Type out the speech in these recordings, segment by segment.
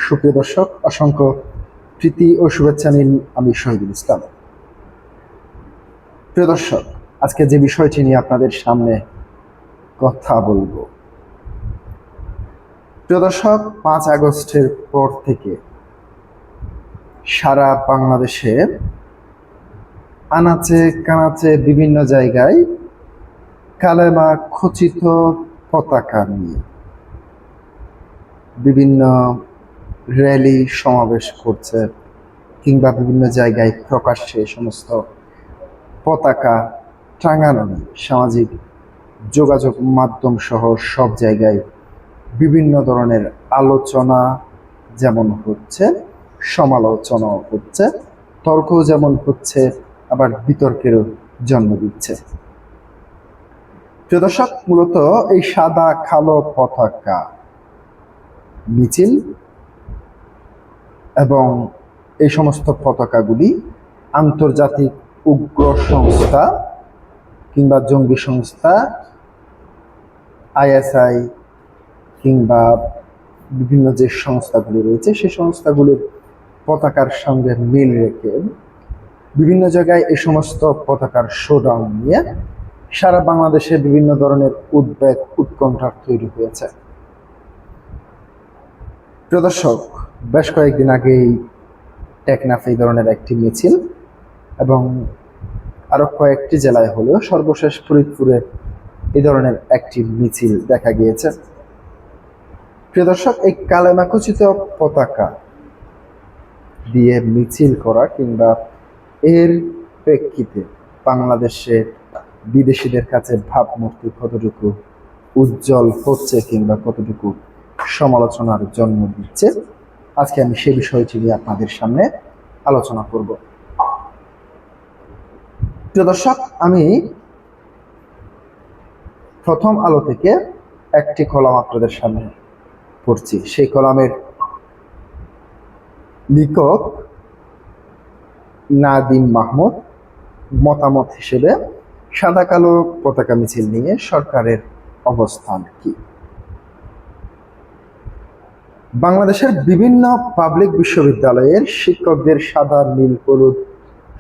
সুপ্রিয় দর্শক, অসংখ্য প্রীতি ও শুভেচ্ছা নিন। আমি শহীদুল ইসলাম। প্রিয় দর্শক, আজকে যে বিষয়টি নিয়ে আপনাদের সামনে কথা বলবো, প্রিয় দর্শক, 5 আগস্টের পর থেকে সারা বাংলাদেশে আনাচে কানাচে বিভিন্ন জায়গায় কালেমা খচিত পতাকা নিয়ে বিভিন্ন র্যালি সমাবেশ করছে, কিংবা বিভিন্ন জায়গায় প্রকাশ্যে সমস্ত পতাকা টাঙানো নিয়ে সামাজিক যোগাযোগ মাধ্যম সহ সব জায়গায় বিভিন্ন ধরনের আলোচনা যেমন হচ্ছে, সমালোচনাও হচ্ছে, তর্ক যেমন হচ্ছে, আবার বিতর্কেরও জন্ম দিচ্ছে। প্রিয় দর্শক, মূলত এই সাদা কালো পতাকা মিছিল এবং এই সমস্ত পতাকাগুলি আন্তর্জাতিক উগ্র সংস্থা কিংবা জঙ্গি সংস্থা আইএসআই কিংবা বিভিন্ন যে সংস্থাগুলি রয়েছে সেই সংস্থাগুলির পতাকার সঙ্গে মিল রেখে বিভিন্ন জায়গায় এই সমস্ত পতাকার শোডাউন নিয়ে সারা বাংলাদেশে বিভিন্ন ধরনের উদ্বেগ উৎকণ্ঠা তৈরি হয়েছে। প্রিয় দর্শক, বেশ কয়েকদিন আগেই টেকনাফে এই ধরনের একটি মিছিল এবং আরো কয়েকটি জেলায় হলেও সর্বশেষ ফরিদপুরে এই ধরনের একটি মিছিল দেখা গিয়েছে। প্রিয় দর্শক, এই কালেমা খচিত পতাকা দিয়ে মিছিল করা কিংবা এর প্রেক্ষিতে বাংলাদেশে বিদেশিদের কাছে ভাবমূর্তি কতটুকু উজ্জ্বল হচ্ছে কিংবা কতটুকু সমালোচনার জন্ম দিচ্ছে, আজকে আমি সে বিষয়টি নিয়ে আপনাদের সামনে আলোচনা করব। প্রিয় দর্শক, আমি প্রথম আলো থেকে একটি কলাম আপনাদের সামনে পড়ছি। সেই কলামের লেখক নাদিম মাহমুদ মতামত হিসেবে সাদা কালো পতাকা মিছিল নিয়ে সরকারের অবস্থান কি। বাংলাদেশের বিভিন্ন পাবলিক বিশ্ববিদ্যালয়ের শিক্ষকদের সাদা, নীল, হলুদ,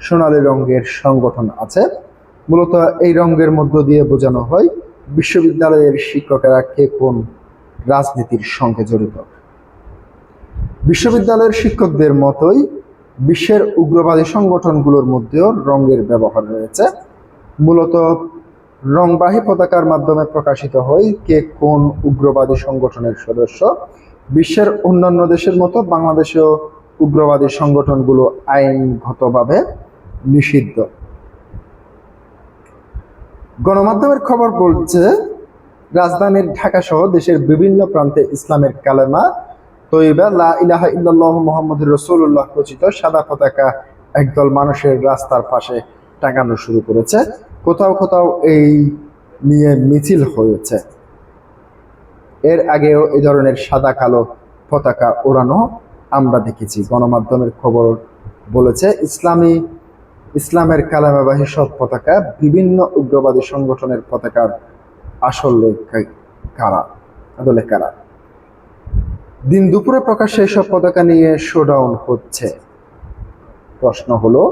সোনালী রঙের সংগঠন আছে। মূলত এই রঙের মধ্য দিয়ে বোঝানো হয় বিশ্ববিদ্যালয়ের শিক্ষকেরা কে কোন রাজনীতির সঙ্গে জড়িত। বিশ্ববিদ্যালয়ের শিক্ষকদের মতোই বিশ্বের উগ্রবাদী সংগঠনগুলোর মধ্যেও রঙের ব্যবহার রয়েছে। মূলত রংবাহী পতাকার মাধ্যমে প্রকাশিত হয় কে কোন উগ্রবাদী সংগঠনের সদস্য। বিশ্বের অন্যান্য দেশের মতো বাংলাদেশেও উগ্রবাদী সংগঠনগুলো আইনগতভাবে নিষিদ্ধ। গণমাধ্যমের খবর বলছে, রাজধানীর ঢাকা সহ দেশের বিভিন্ন প্রান্তে ইসলামের কালেমা তৈয়বা লা ইলাহা ইল্লাল্লাহ মুহাম্মাদুর রাসূলুল্লাহ খচিত সাদা পতাকা একদল মানুষের রাস্তার পাশে টাঙানো শুরু করেছে। কোথাও কোথাও এই নিয়ে মিছিল হয়েছে। এর আগেও এই ধরনের সাদা কালো পতাকা ওড়ানো আমরা দেখেছি। গণমাধ্যমের খবর বলেছে, ইসলামের কালেমাবাহী সব পতাকা বিভিন্ন উগ্রবাদী সংগঠনের পতাকার আসলে কারা। দিন দুপুরে প্রকাশ্যে এসব পতাকা নিয়ে শোডাউন হচ্ছে। প্রশ্ন হলো,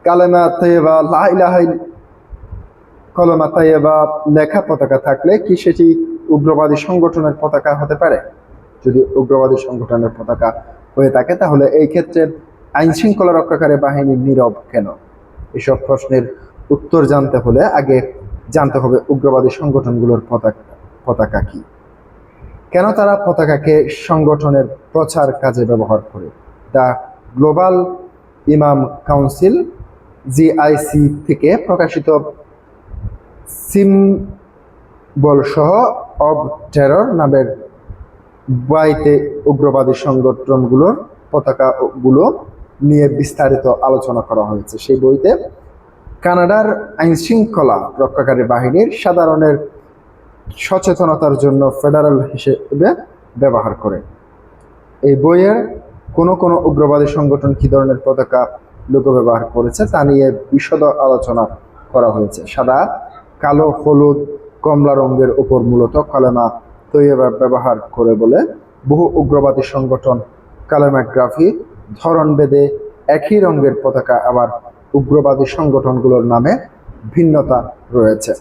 কালেমা তাইয়্যিবা লা ইলাহা কালেমা তাইয়্যিবা লেখা পতাকা থাকলে কি সেটি উগ্রবাদী সংগঠনের পতাকা হতে পারে? যদি উগ্রবাদী সংগঠনের পতাকা হয়ে থাকে তাহলে এই ক্ষেত্রে আইন শৃঙ্খলা রক্ষাকারী বাহিনী নীরব কেন? এসব প্রশ্নের উত্তর জানতে হলে আগে জানতে হবে উগ্রবাদী সংগঠনগুলোর পতাকা কি, কেন তারা পতাকাকে সংগঠনের প্রচার কাজে ব্যবহার করে। দ্য গ্লোবাল ইমাম কাউন্সিল জিআইসি থেকে প্রকাশিত সিম্বল সহ অব টেরর নামের বইতে উগ্রবাদী সংগঠনগুলোর পতাকাগুলো নিয়ে বিস্তারিত আলোচনা করা হয়েছে। সেই বইতে কানাডার আইন শৃঙ্খলা রক্ষাকারী বাহিনীর সাধারণের সচেতনতার জন্য ফেডারেল হিসেবে ব্যবহার করে। এই বইয়ের কোনো উগ্রবাদী সংগঠন কি ধরনের পতাকা লোগো ব্যবহার করেছে তা নিয়ে বিশদ আলোচনা করা হয়েছে। সাদা, কালো, হলুদ, কমলা রঙের উপর মূলত কালেমা তৈয়বা ব্যবহার করে বলে বহু উগ্রবাদী সংগঠন কালেমাগ্রাফি ধরন বেদে একই রঙের পতাকা, আবার উগ্রবাদী সংগঠনগুলোর নামে ভিন্নতা রয়েছে।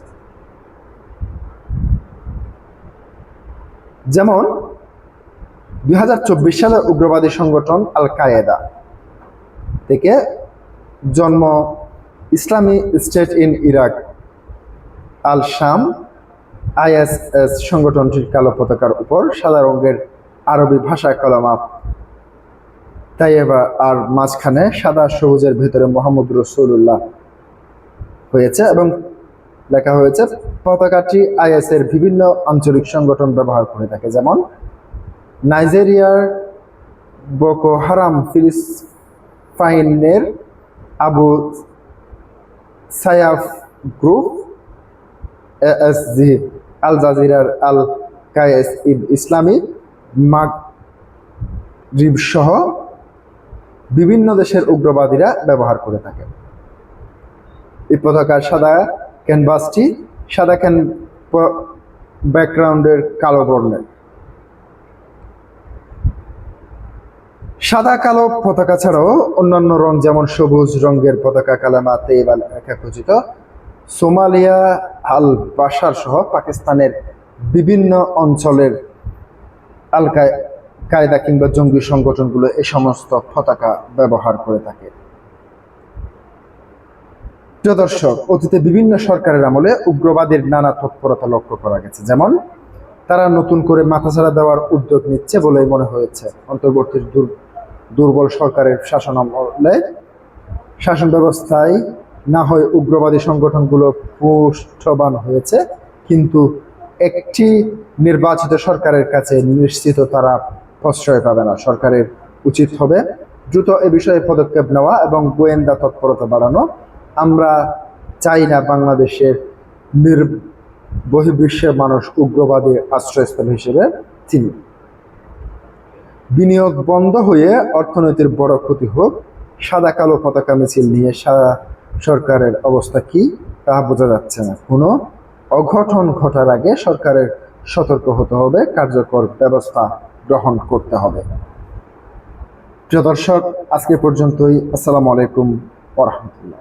যেমন 2024 সালে উগ্রবাদী সংগঠন আল কায়েদা থেকে জন্ম ইসলামী স্টেট ইন ইরাক, আল শাম ISS সংগঠনটির কালো পতাকার উপর সাদা রঙের আরবি ভাষায় কলমা তাইয়েবা আর মাঝখানে সাদা সবুজের ভেতরে মোহাম্মদ রসুল্লাহ হয়েছে এবং লেখা হয়েছে। পতাকাটি IS এর বিভিন্ন আঞ্চলিক সংগঠন ব্যবহার করে থাকে, যেমন নাইজেরিয়ার বোকো হারাম, ফিলিপাইনের আবু সায়াফ গ্রুপ, ASG, আল জাজিরার আল কায়েস ইসলামী, মাগরিব সহ বিভিন্ন দেশের উগ্রবাদীরা ব্যবহার করে থাকে। এই পতাকার সাদা ক্যানভাসটি সাদা ব্যাকগ্রাউন্ডের কালো বর্ণের। সাদা কালো পতাকা ছাড়াও অন্যান্য রং যেমন সবুজ রঙের পতাকা কালেমা তৈয়বা লেখা খচিত সোমালিয়া, আল বাশার সহ পাকিস্তানের বিভিন্ন অঞ্চলের আল কায়দা কিংবা জঙ্গি সংগঠনগুলো এই সমস্ত পতাকা ব্যবহার করে থাকে। প্রিয় দর্শক, অতীতে বিভিন্ন সরকারের আমলে উগ্রবাদের নানা তৎপরতা লক্ষ্য করা গেছে, যেমন তারা নতুন করে মাথাছাড়া দেওয়ার উদ্যোগ নিচ্ছে বলে মনে হয়েছে। অন্তর্বর্তী দুর্বল সরকারের শাসন ব্যবস্থায় না হয় উগ্রবাদী সংগঠনগুলো পুষ্টবান হয়েছে, কিন্তু একটি নির্বাচিত সরকারের কাছে নিশ্চিত তারা প্রশ্রয় পাবে না। সরকারের উচিত হবে দ্রুত এ বিষয়ে পদক্ষেপ নেওয়া এবং গোয়েন্দা তৎপরতা বাড়ানো। আমরা চাই না বাংলাদেশের বহির্বিশ্বের মানুষ উগ্রবাদীর আশ্রয়স্থল হিসেবে চিনি। বিনিয়োগ বন্ধ হয়ে অর্থনীতির বড় ক্ষতি হোক, সাদা কালো পতাকা মিছিল নিয়ে সারা সরকারের অবস্থা কি তা বোঝা যাচ্ছে না। কোনো অঘটন ঘটার আগে সরকারের সতর্ক হতে হবে, কার্যকর ব্যবস্থা গ্রহণ করতে হবে। প্রিয় দর্শক, আজকে পর্যন্তই। আসসালামু আলাইকুম ওয়া রাহমাতুল্লাহ।